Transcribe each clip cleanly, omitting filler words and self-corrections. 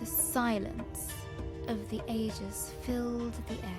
The silence of the ages filled the air.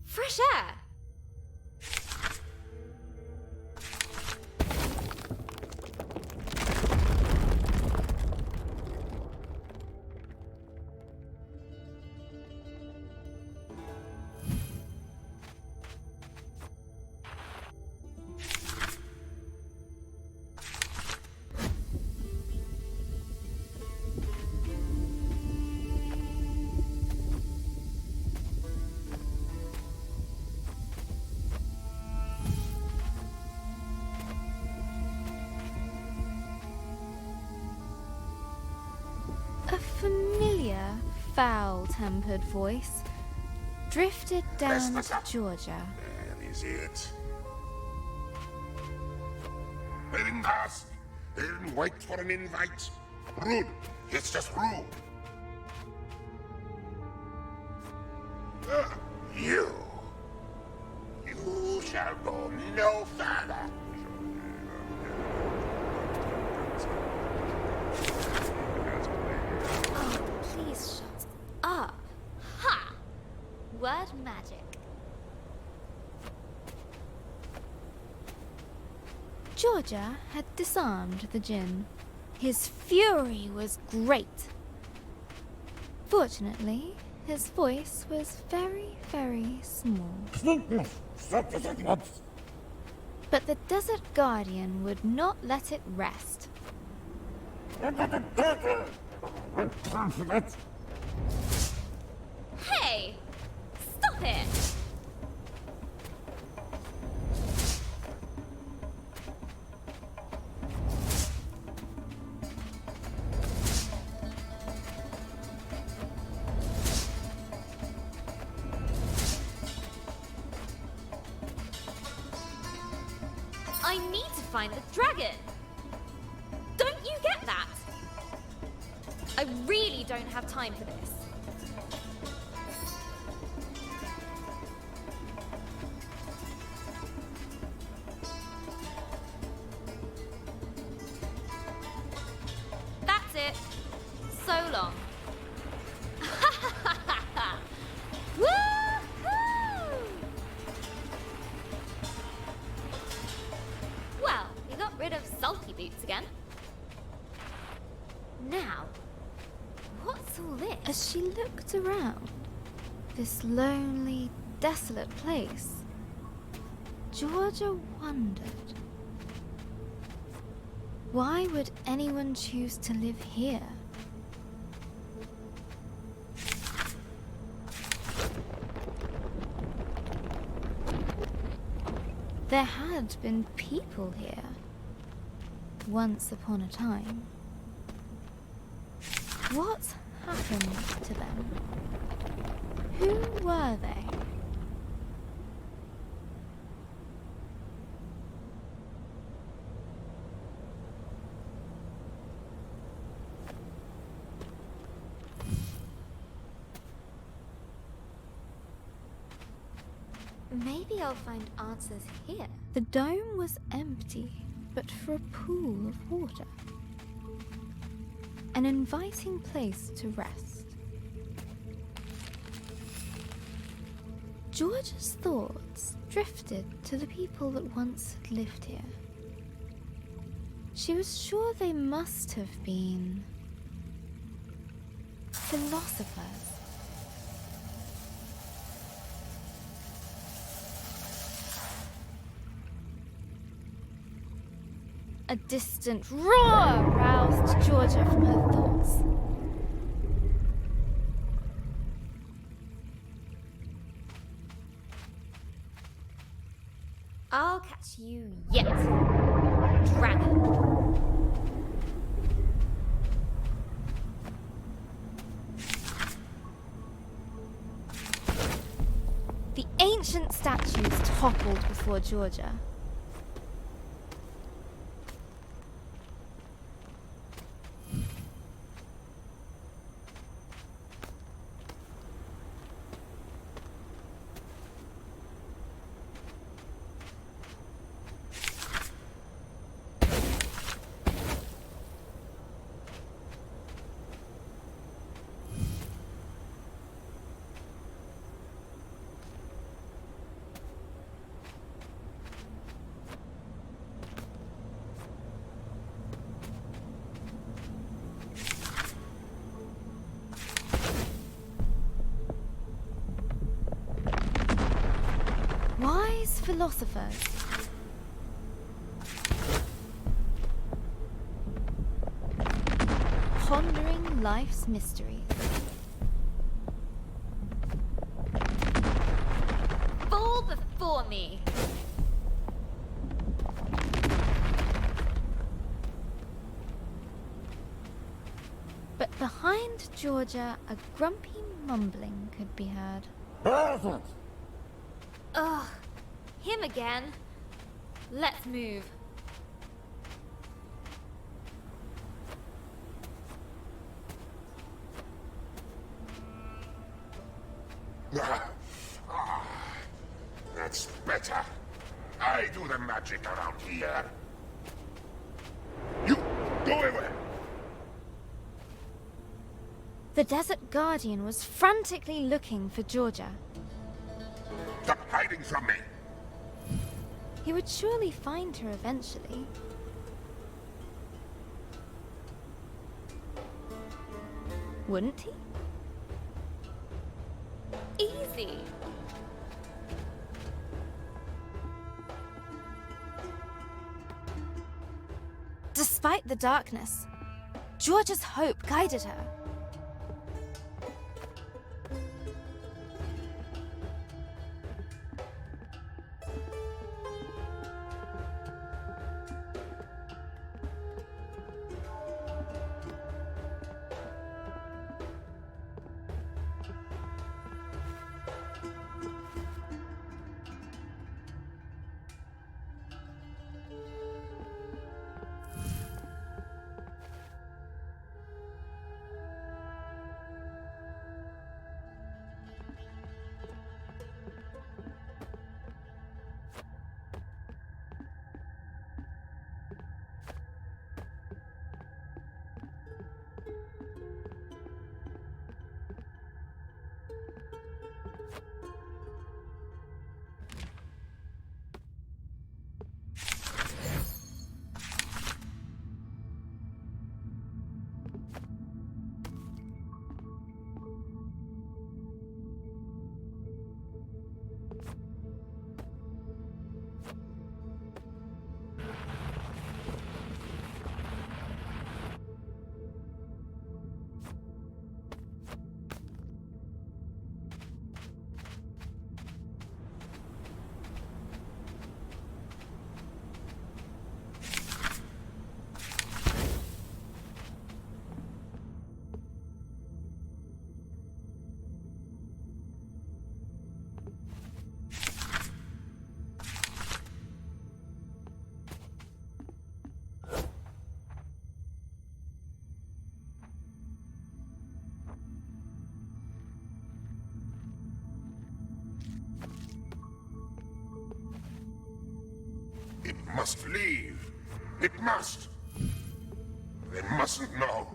Fresh air! A familiar, foul-tempered voice drifted down to Georgia. That is it. I didn't ask. I didn't wait for an invite. Rude. It's just rude. You shall go no further. Please shut up. Ha! Word magic. Georgia had disarmed the djinn. His fury was great. Fortunately, his voice was very, very small. But the Desert Guardian would not let it rest. Hey! Stop it! I need to find the dragon! Don't you get that? I really don't have time for this. That's it. So long. Woohoo! Well, we got rid of Sulky Boots again. Now, what's all this? As she looked around this lonely, desolate place, Georgia wondered, why would anyone choose to live here? There had been people here, once upon a time. What happened to them? Who were they? Maybe I'll find answers here. The dome was empty, but for a pool of water. An inviting place to rest. George's thoughts drifted to the people that once had lived here. She was sure they must have been Philosophers. A distant roar roused Georgia from her thoughts. I'll catch you yet, dragon. The ancient statues toppled before Georgia. Wise philosophers. Pondering life's mysteries. Fall before me. But behind Georgia, a grumpy mumbling could be heard. Ugh, him again. Let's move. That's better. I do the magic around here. You, go away. The Desert Guardian was frantically looking for Georgia. Stop hiding from me. He would surely find her eventually. Wouldn't he? Easy. Despite the darkness, Georgia's hope guided her. It must leave. It must. They mustn't know.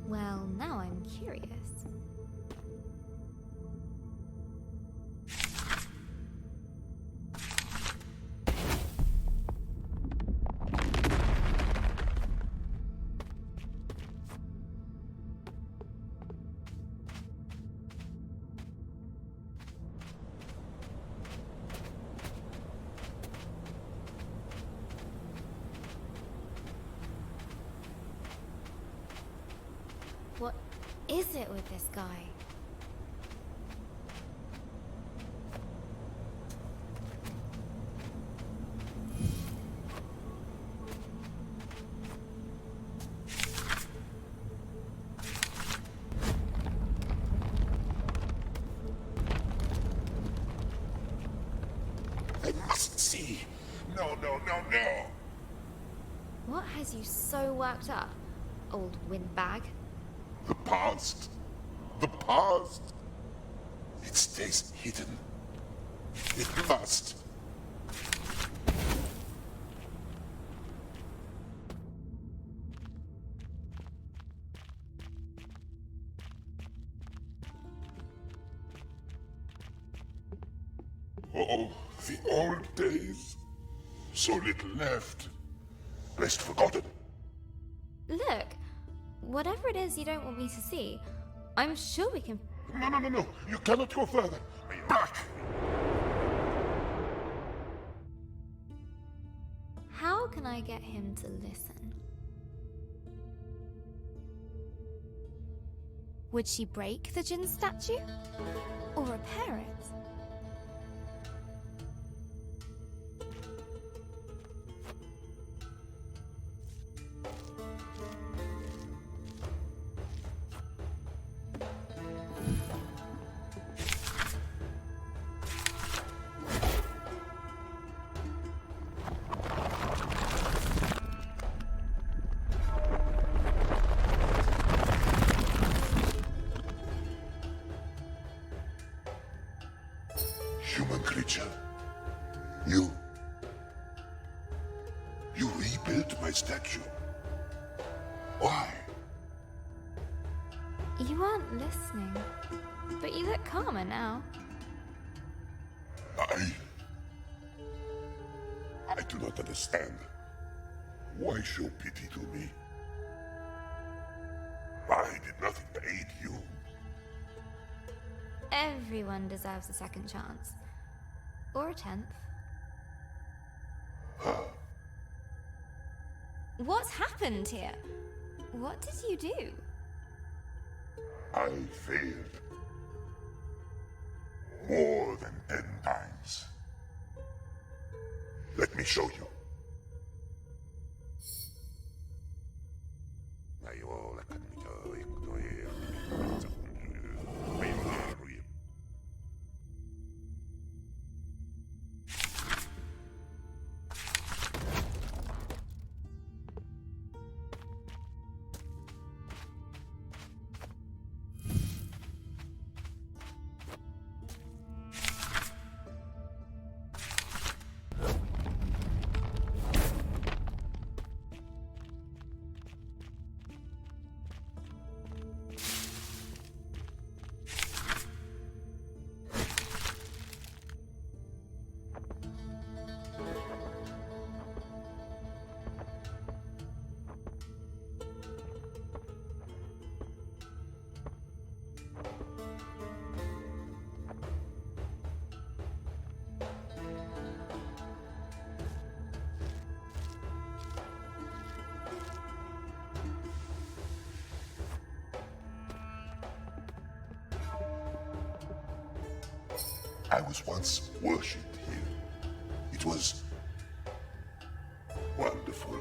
Well, now I'm curious. What is it with this guy? I must see. No, no, no, no. What has you so worked up, old windbag? The past. The past. It stays hidden. It must. Oh, the old days. So little left. Best forgotten. Look, whatever it is you don't want me to see, I'm sure we can... No, no, no, no. You cannot go further. Back. How can I get him to listen? Would she break the Jinn statue? Or repair it? Human creature. You rebuilt my statue. Why? You weren't listening, but you look calmer now. I do not understand. Why show pity to me? I did nothing to aid you. Everyone deserves a second chance. Or a 10th. What's happened here? What did you do? I failed. More than 10 times. Let me show you. I was once worshipped here. It was wonderful.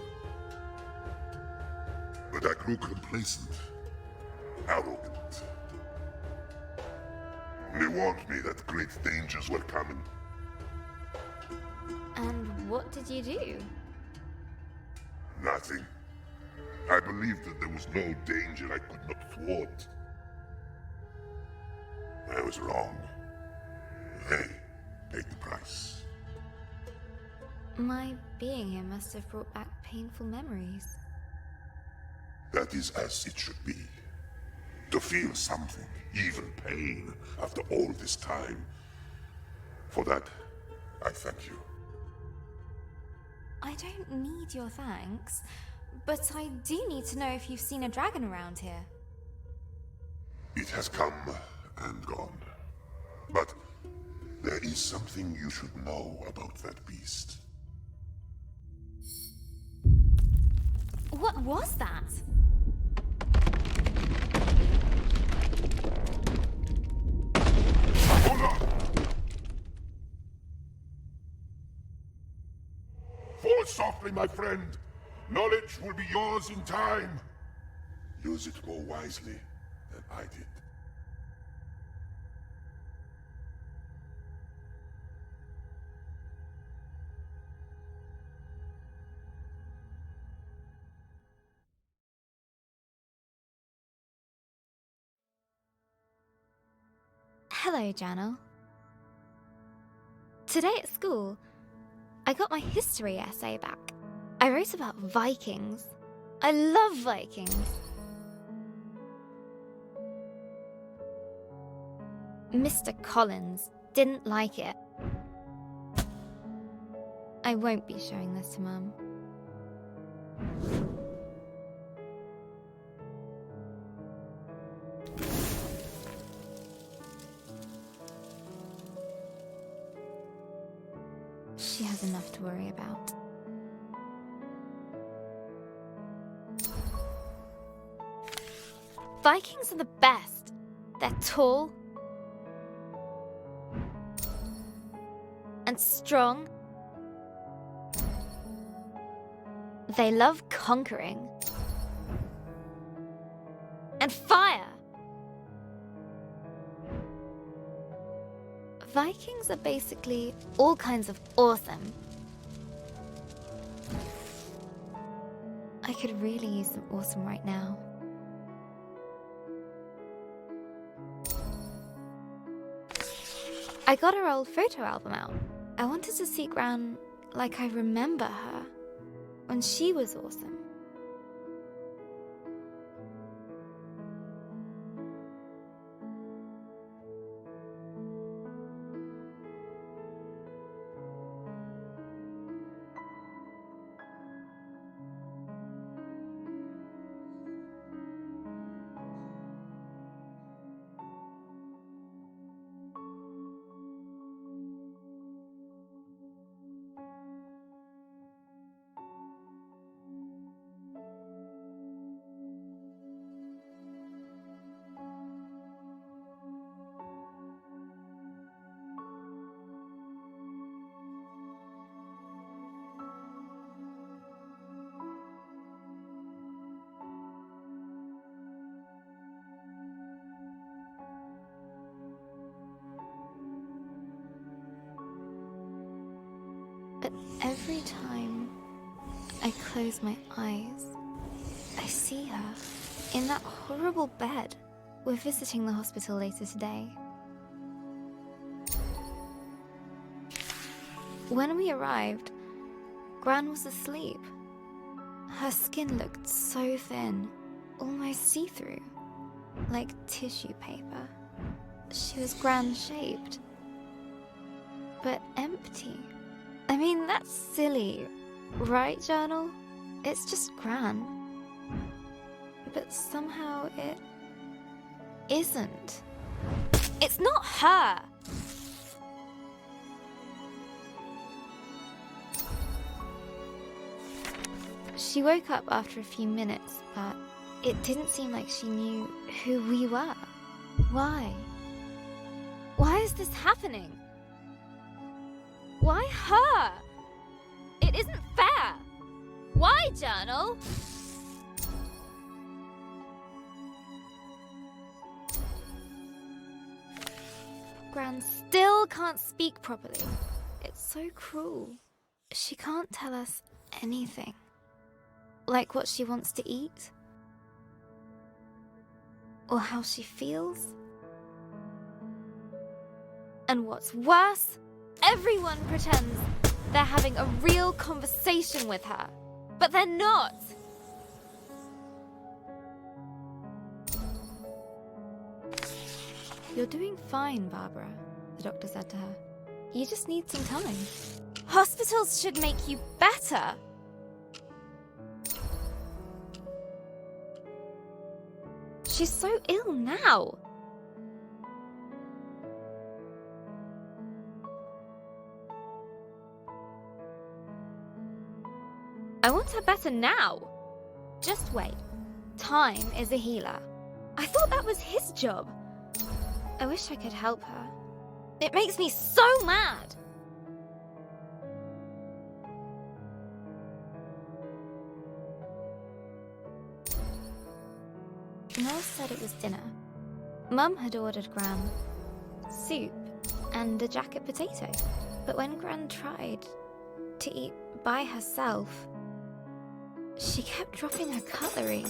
But I grew complacent, arrogant. They warned me that great dangers were coming. And what did you do? Nothing. I believed that there was no danger I could not thwart. I was wrong. They paid the price. My being here must have brought back painful memories. That is as it should be. To feel something, even pain, after all this time. For that, I thank you. I don't need your thanks, but I do need to know if you've seen a dragon around here. It has come and gone. But there is something you should know about that beast. What was that? smartly, my friend. Knowledge will be yours in time. Use it more wisely than I did. Hello, Journal. Today at school, I got my history essay back. I wrote about Vikings. I love Vikings. Mr. Collins didn't like it. I won't be showing this to Mum. She has enough to worry about. Vikings are the best. They're tall and strong. They love conquering and fire. Vikings are basically all kinds of awesome. I could really use some awesome right now. I got her old photo album out. I wanted to see Gran like I remember her when she was awesome. But every time I close my eyes, I see her in that horrible bed. We're visiting the hospital later today. When we arrived, Gran was asleep. Her skin looked so thin, almost see-through, like tissue paper. She was Gran-shaped, but empty. I mean, that's silly, right, Journal? It's just Gran. But somehow it isn't. It's not her! She woke up after a few minutes, but it didn't seem like she knew who we were. Why? Why is this happening? Why her? It isn't fair. Why, Journal? Gran still can't speak properly. It's so cruel. She can't tell us anything. Like what she wants to eat. Or how she feels. And what's worse, everyone pretends they're having a real conversation with her. But they're not. You're doing fine, Barbara, the doctor said to her. You just need some time. Hospitals should make you better. She's so ill now. I want her better now. Just wait. Time is a healer. I thought that was his job. I wish I could help her. It makes me so mad. Nurse said it was dinner. Mum had ordered Gran soup and a jacket potato. But when Gran tried to eat by herself, she kept dropping her cutlery.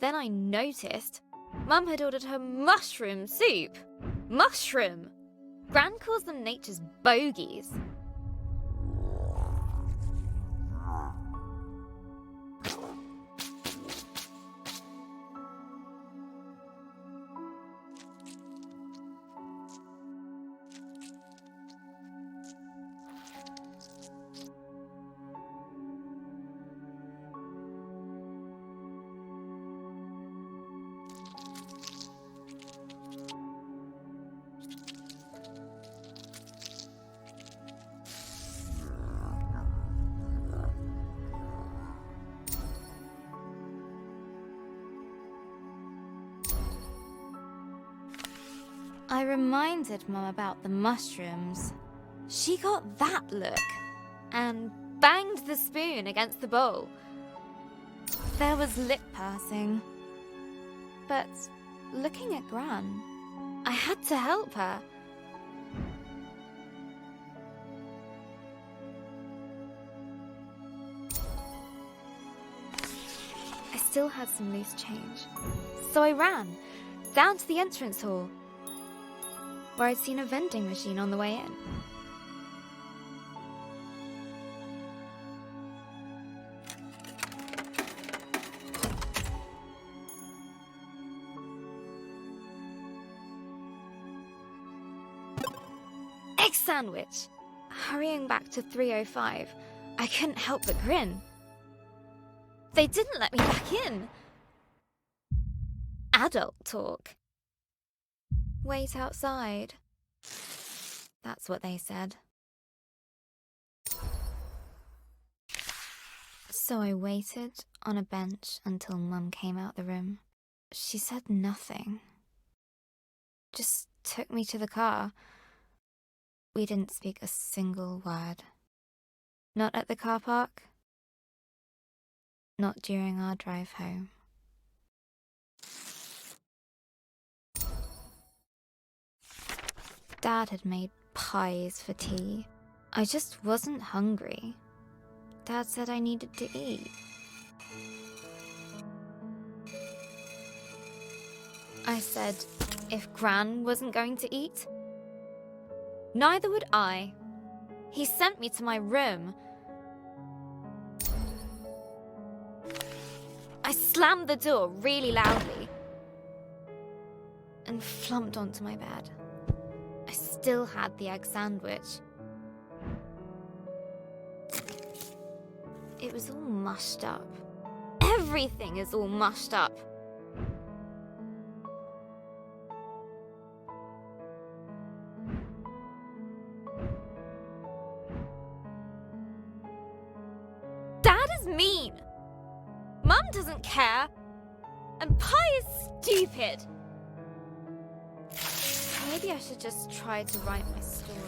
Then I noticed Mum had ordered her mushroom soup. Mushroom! Gran calls them nature's bogies. I reminded Mum about the mushrooms. She got that look and banged the spoon against the bowl. There was lip pursing. But looking at Gran, I had to help her. I still had some loose change, so I ran down to the entrance hall, where I'd seen a vending machine on the way in. Egg sandwich! Hurrying back to 305, I couldn't help but grin. They didn't let me back in. Adult talk. Wait outside. That's what they said. So I waited on a bench until Mum came out the room. She said nothing. Just took me to the car. We didn't speak a single word. Not at the car park. Not during our drive home. Dad had made pies for tea. I just wasn't hungry. Dad said I needed to eat. I said if Gran wasn't going to eat, neither would I. He sent me to my room. I slammed the door really loudly and flumped onto my bed. I still had the egg sandwich. It was all mushed up. Everything is all mushed up. Dad is mean. Mum doesn't care. And pie is stupid. Maybe I should just try to write my story.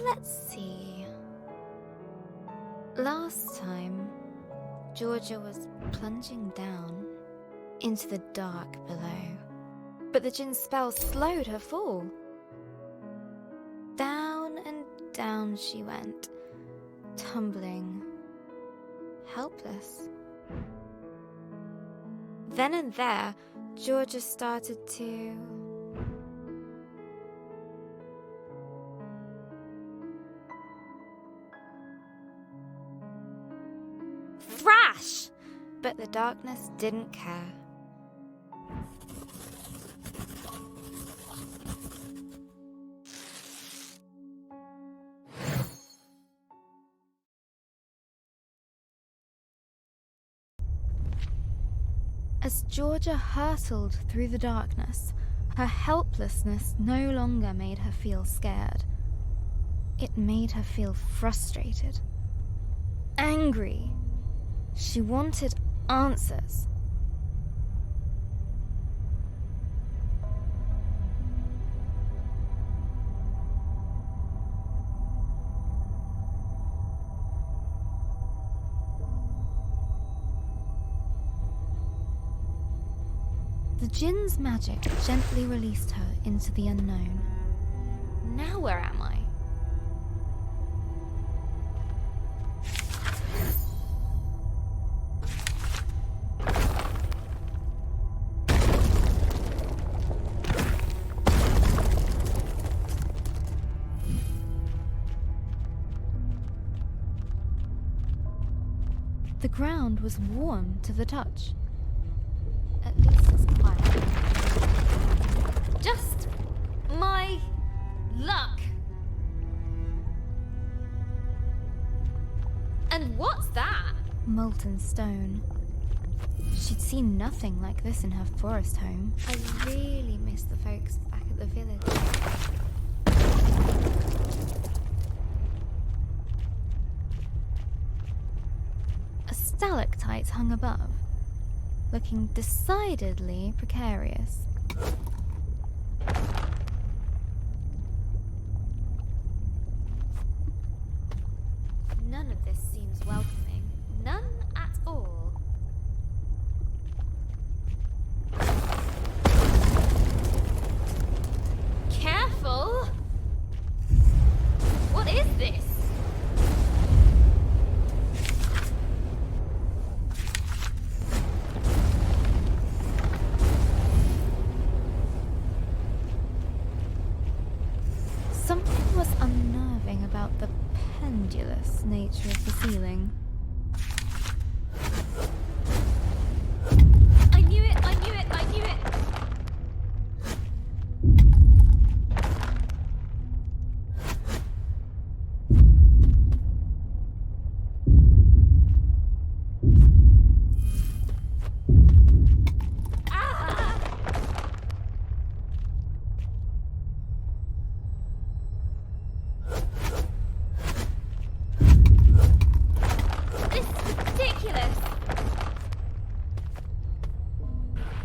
Let's see. Last time, Georgia was plunging down into the dark below, but the djinn spell slowed her fall. Down and down she went, tumbling, helpless. Then and there, Georgia started to... thrash! But the darkness didn't care. As Georgia hurtled through the darkness, her helplessness no longer made her feel scared. It made her feel frustrated, angry. She wanted answers. The Jinn's magic gently released her into the unknown. Now where am I? The ground was warm to the touch. At least it's quiet. Just my luck. And what's that? Molten stone. She'd seen nothing like this in her forest home. I really miss the folks back at the village. A stalactite hung above, looking decidedly precarious. None of this seems welcoming. None at all. Careful! What is this? Something was unnerving about the pendulous nature of the ceiling. I knew it! I knew it! I knew it!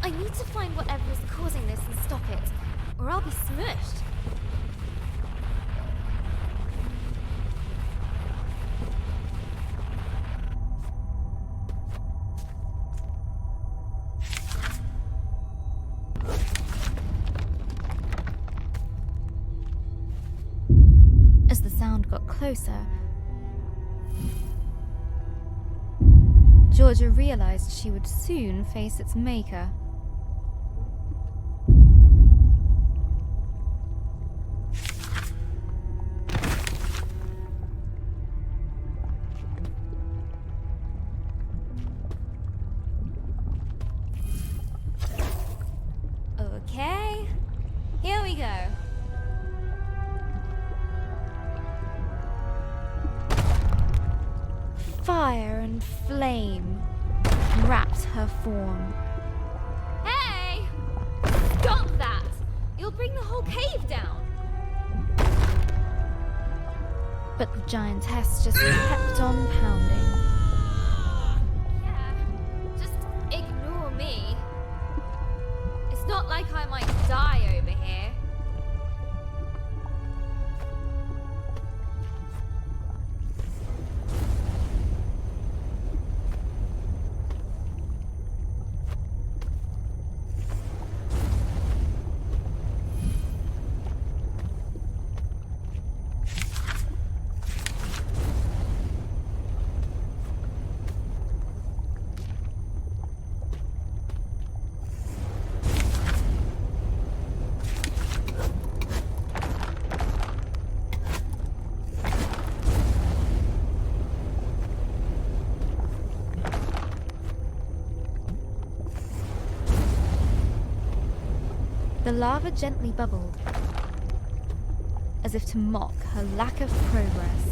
I need to find whatever is causing this and stop it, or I'll be smushed. As the sound got closer, Georgia realized she would soon face its maker. Okay, here we go. Fire and flame wrapped her form. Hey! Stop that! You'll bring the whole cave down! But the giantess just kept on pounding. Yeah, just ignore me. It's not like I might die over here. The lava gently bubbled, as if to mock her lack of progress.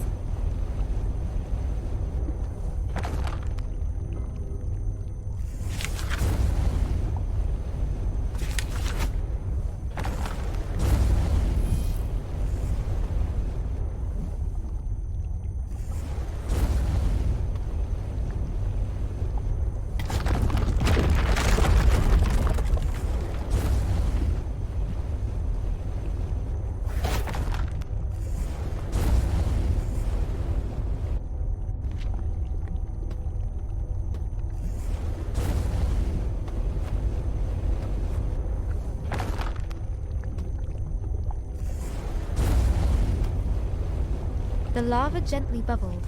The lava gently bubbled,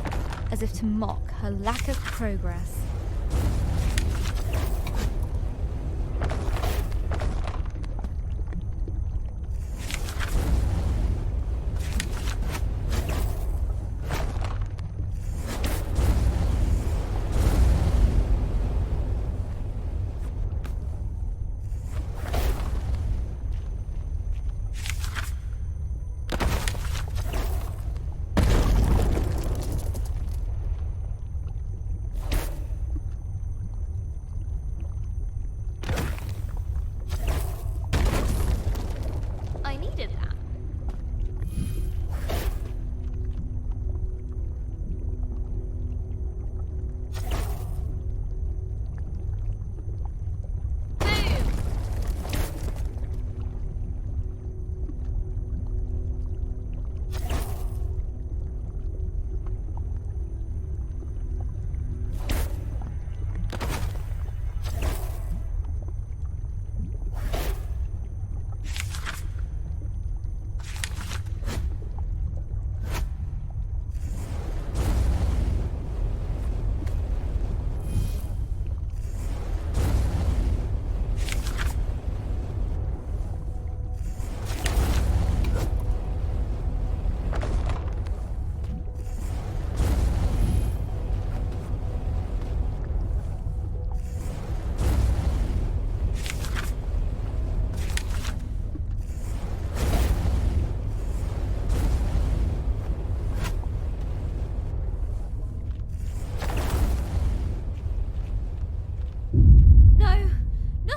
as if to mock her lack of progress. I needed that.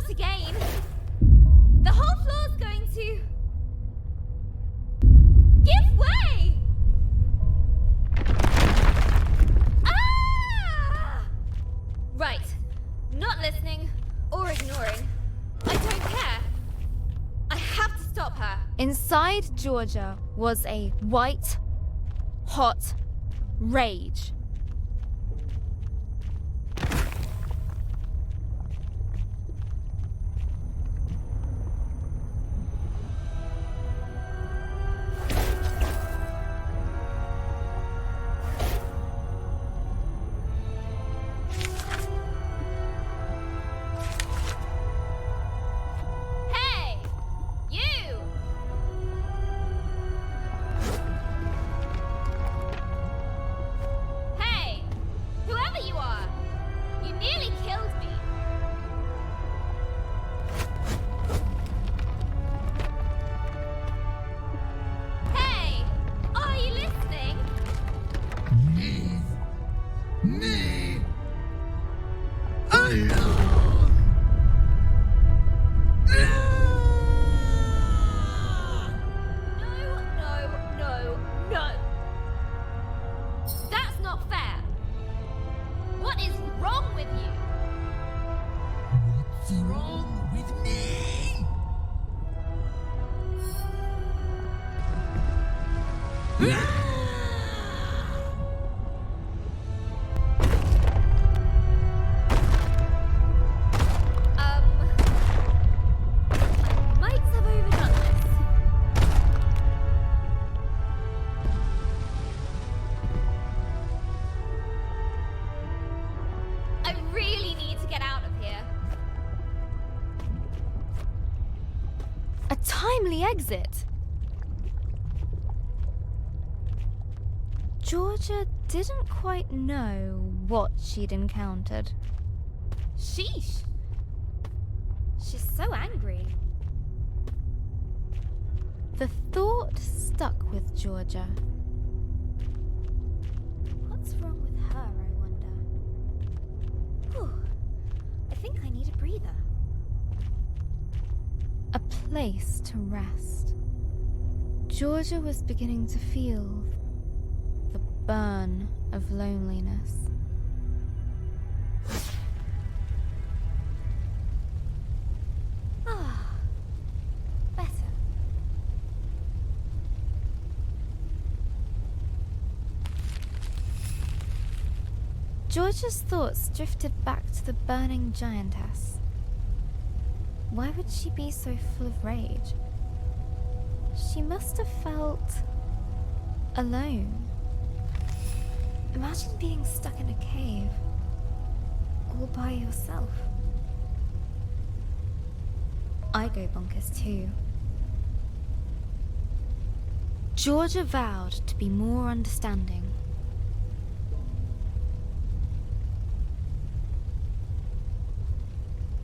Again. The whole floor's going to give way. Ah! Right. Not listening or ignoring. I don't care. I have to stop her. Inside Georgia was a white, hot rage. Timely exit. Georgia didn't quite know what she'd encountered. Sheesh. She's so angry. The thought stuck with Georgia. What's wrong with her, I wonder? Whew. I think I need a breather. A place to rest. Georgia was beginning to feel the burn of loneliness. Ah, better. Georgia's thoughts drifted back to the burning giantess. Why would she be so full of rage? She must have felt alone. Imagine being stuck in a cave, all by yourself. I go bonkers too. Georgia vowed to be more understanding.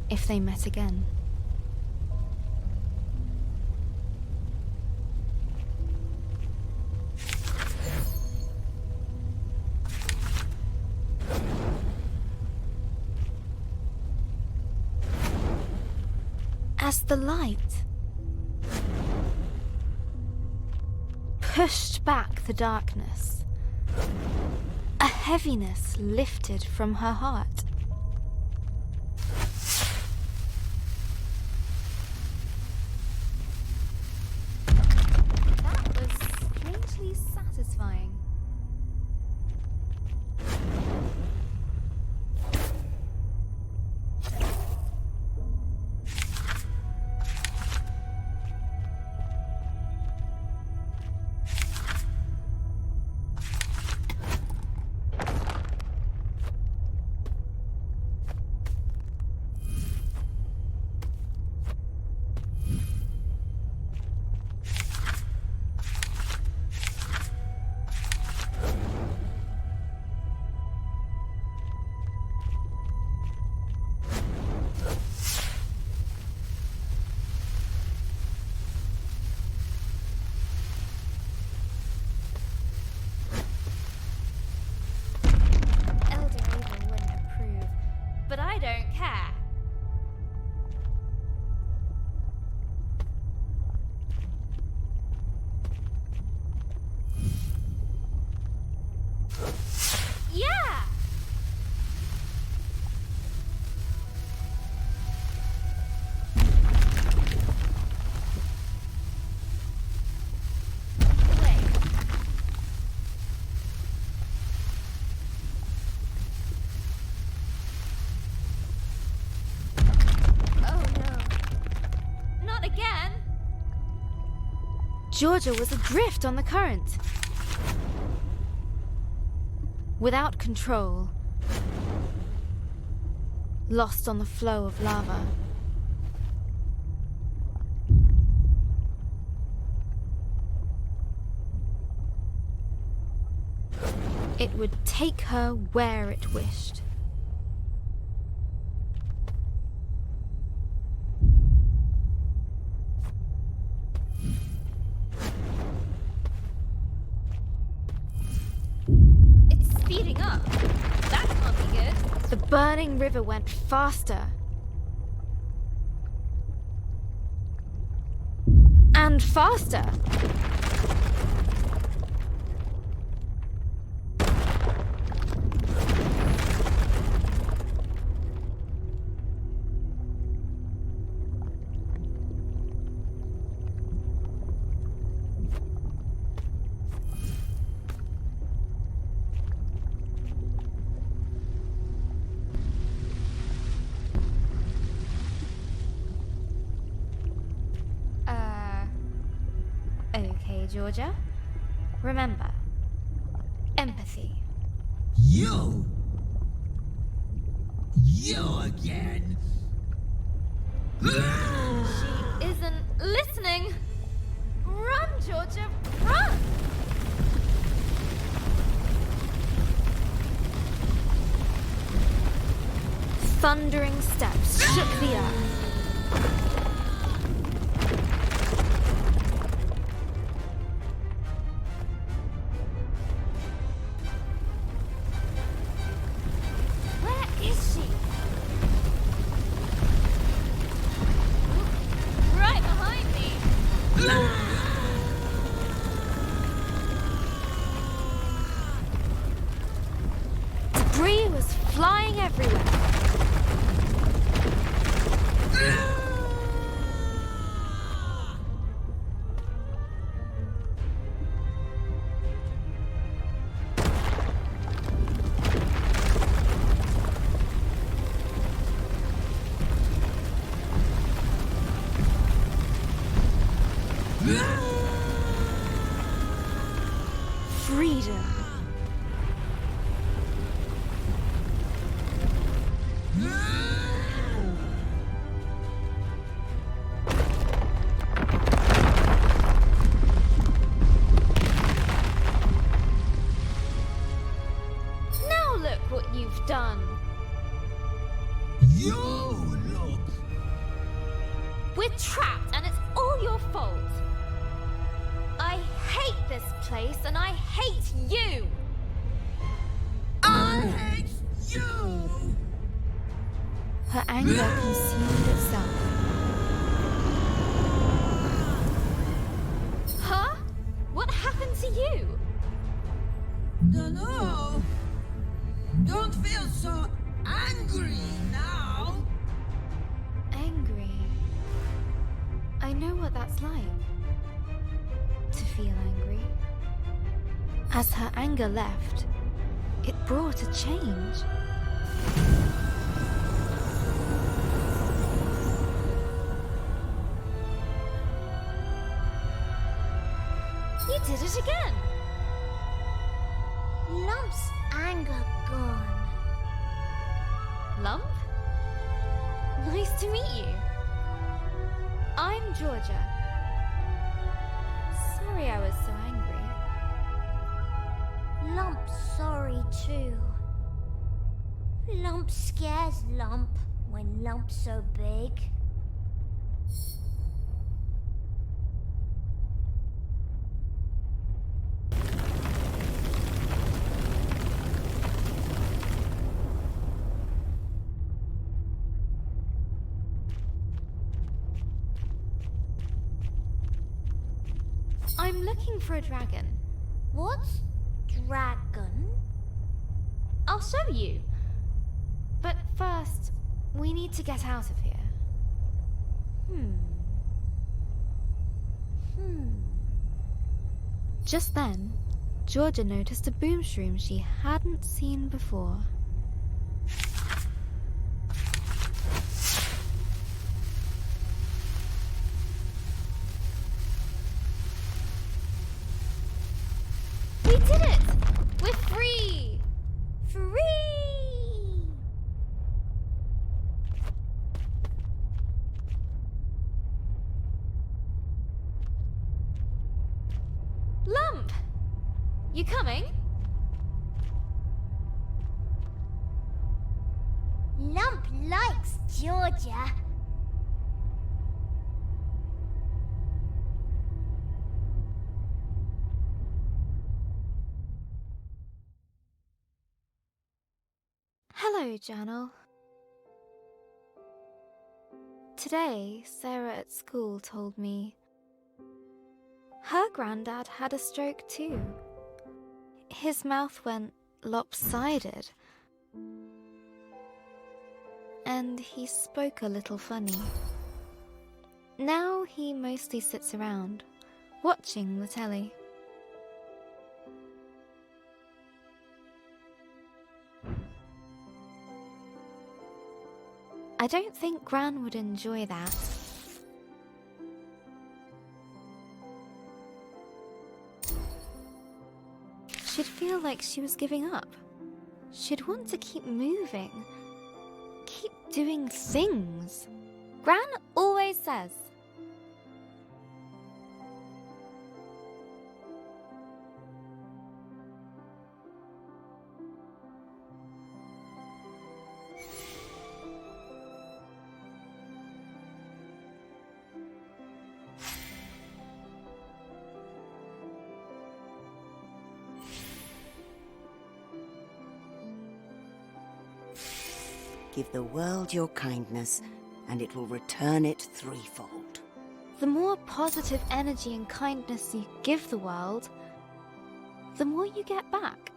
If they met again. As the light pushed back the darkness, a heaviness lifted from her heart. That was strangely satisfying. But I don't care. Yeah! Georgia was adrift on the current. Without control. Lost on the flow of lava. It would take her where it wished. Speeding up. That can't be good. The burning river went faster. And faster. Okay, Georgia. Remember, empathy. You again. She isn't listening. Run, Georgia, run! Thundering steps shook the earth. Debris was flying everywhere. Freedom. what you've done. You look. We're trapped and it's all your fault. I hate this place and I hate you. I hate you. Her anger consumed itself. Huh? What happened to you? Dunno. Don't feel so angry now. Angry. I know what that's like. To feel angry. As her anger left, it brought a change. You did it again! Lump's anger gone. Lump? Nice to meet you. I'm Georgia. Sorry I was so angry. Lump's sorry too. Lump scares Lump when Lump's so big. I'm looking for a dragon. What? Dragon? I'll show you. But first, we need to get out of here. Just then, Georgia noticed a boom shroom she hadn't seen before. We did it! We're free! Free! Lump! You coming? Lump likes Georgia. Hello, Journal. Today, Sarah at school told me her granddad had a stroke too. His mouth went lopsided, and he spoke a little funny. Now he mostly sits around, watching the telly. I don't think Gran would enjoy that. She'd feel like she was giving up. She'd want to keep moving, keep doing things. Gran always says. Give the world your kindness, and it will return it threefold. The more positive energy and kindness you give the world, the more you get back.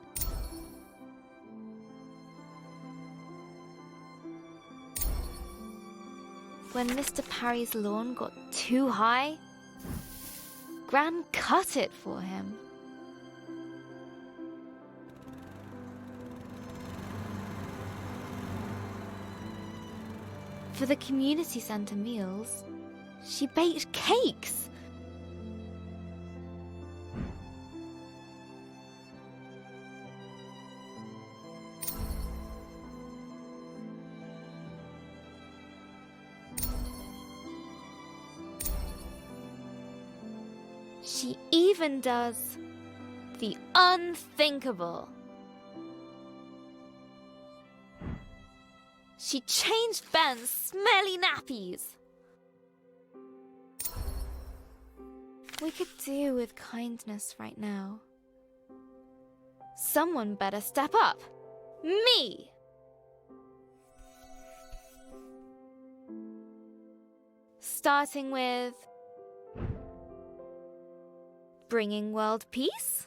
When Mr. Parry's lawn got too high, Gran cut it for him. For the community centre meals, she baked cakes. She even does the unthinkable. She changed Ben's smelly nappies. We could do with kindness right now. Someone better step up. Me! Starting with bringing world peace?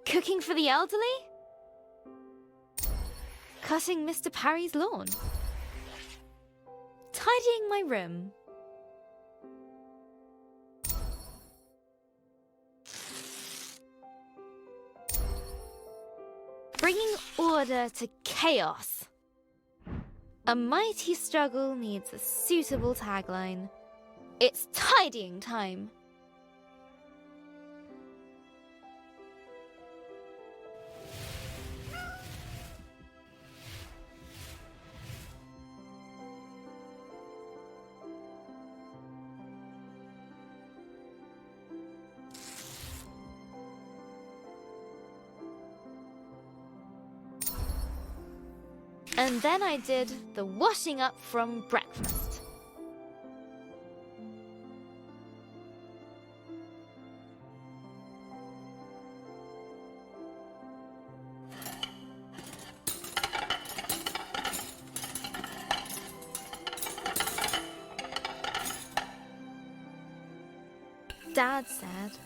Cooking for the elderly? Cutting Mr. Parry's lawn? Tidying my room? Bringing order to chaos? A mighty struggle needs a suitable tagline. It's tidying time. And then I did the washing up from breakfast. Dad said,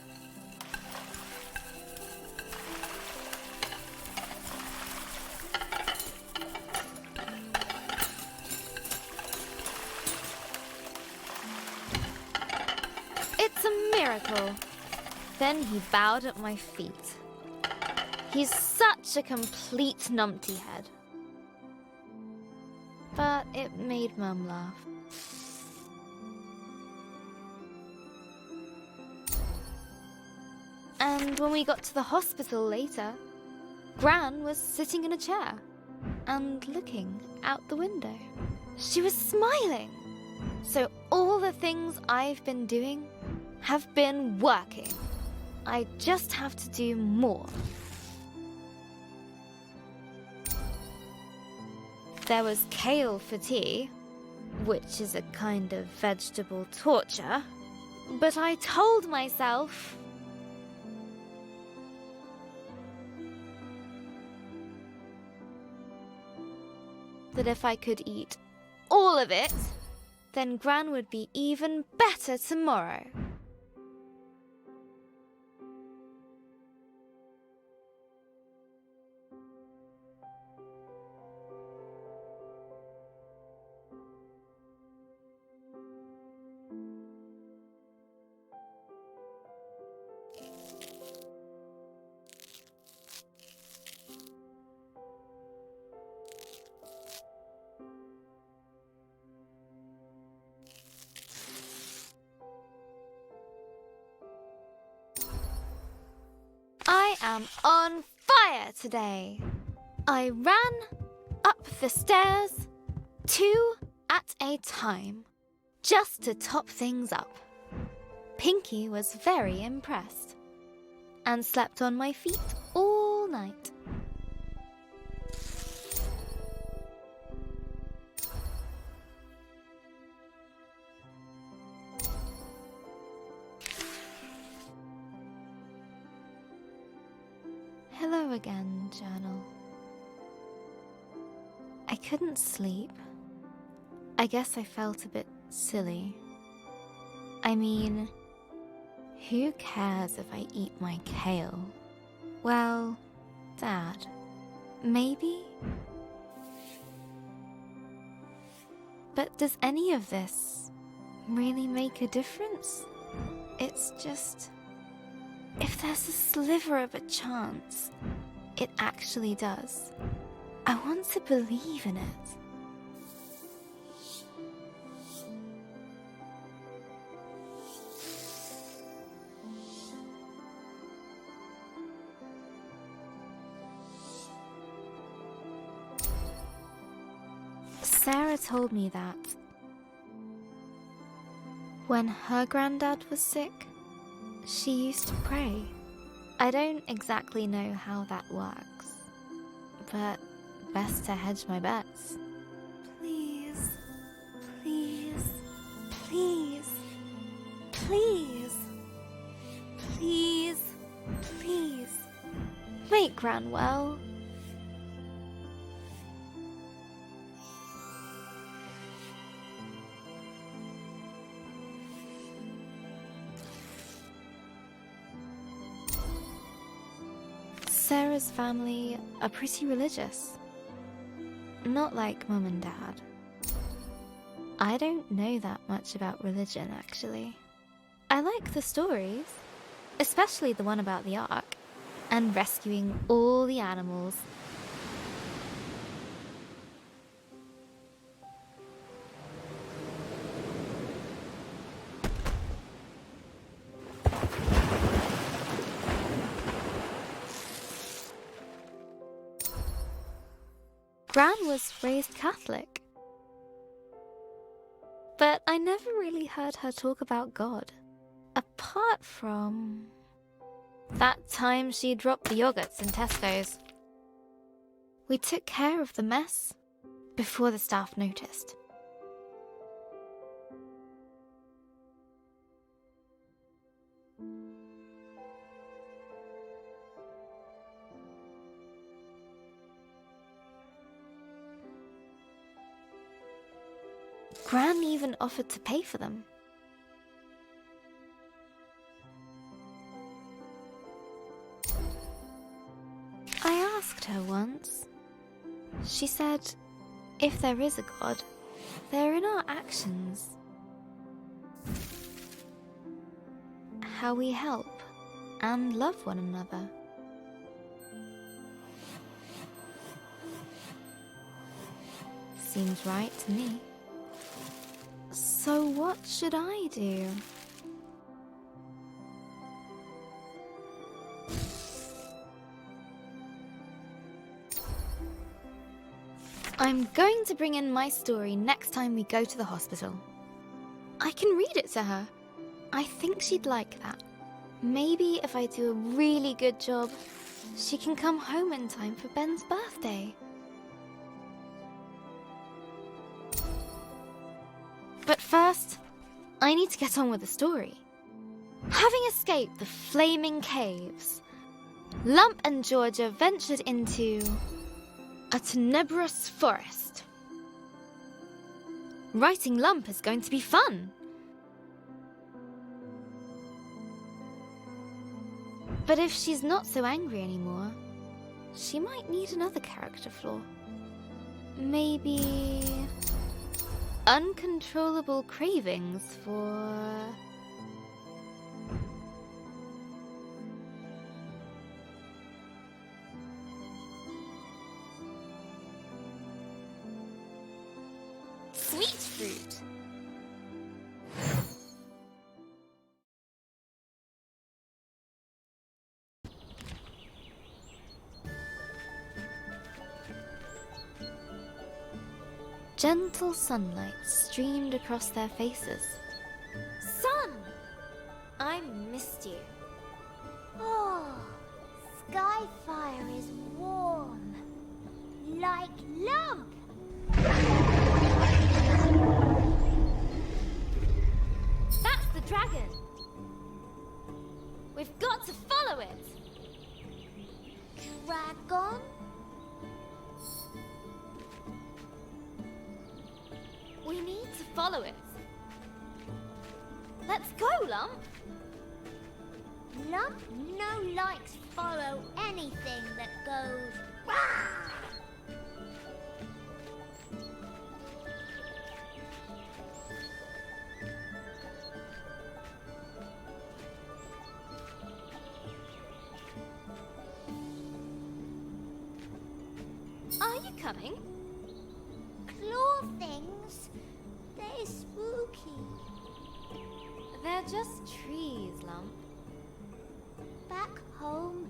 "It's a miracle." Then he bowed at my feet. He's such a complete numpty head. But it made Mum laugh. And when we got to the hospital later, Gran was sitting in a chair and looking out the window. She was smiling. So all the things I've been doing have been working. I just have to do more. There was kale for tea, which is a kind of vegetable torture. But I told myself that if I could eat all of it, then Gran would be even better tomorrow. I am on fire today. I ran up the stairs 2 at a time, just to top things up. Pinky was very impressed and slept on my feet all night. Hello again, journal. I couldn't sleep. I guess I felt a bit silly. I mean, who cares if I eat my kale? Well, Dad, maybe? But does any of this really make a difference? It's just, if there's a sliver of a chance it actually does, I want to believe in it. Sarah told me that when her granddad was sick, she used to pray. I don't exactly know how that works, but best to hedge my bets. Please, please, please, please, please, please, make Gran well. Sarah's family are pretty religious. Not like Mum and Dad. I don't know that much about religion, actually. I like the stories, especially the one about the Ark, and rescuing all the animals. Gran was raised Catholic. But I never really heard her talk about God. Apart from that time she dropped the yogurts in Tesco's. We took care of the mess before the staff noticed. Gran even offered to pay for them. I asked her once. She said, if there is a God, they're in our actions. How we help and love one another. Seems right to me. So what should I do? I'm going to bring in my story next time we go to the hospital. I can read it to her. I think she'd like that. Maybe if I do a really good job, she can come home in time for Ben's birthday. But first, I need to get on with the story. Having escaped the flaming caves, Lump and Georgia ventured into a tenebrous forest. Writing Lump is going to be fun. But if she's not so angry anymore, she might need another character flaw. Maybe uncontrollable cravings for sweet fruit. Gentle sunlight streamed across their faces. Sun! I missed you. Oh, Skyfire is warm. Like Lump. That's the dragon. We've got to follow it. Dragon? We need to follow it. Let's go, Lump. Lump no likes follow anything that goes rah! Are you coming? Claw things? They're spooky. They're just trees, Lump. Back home,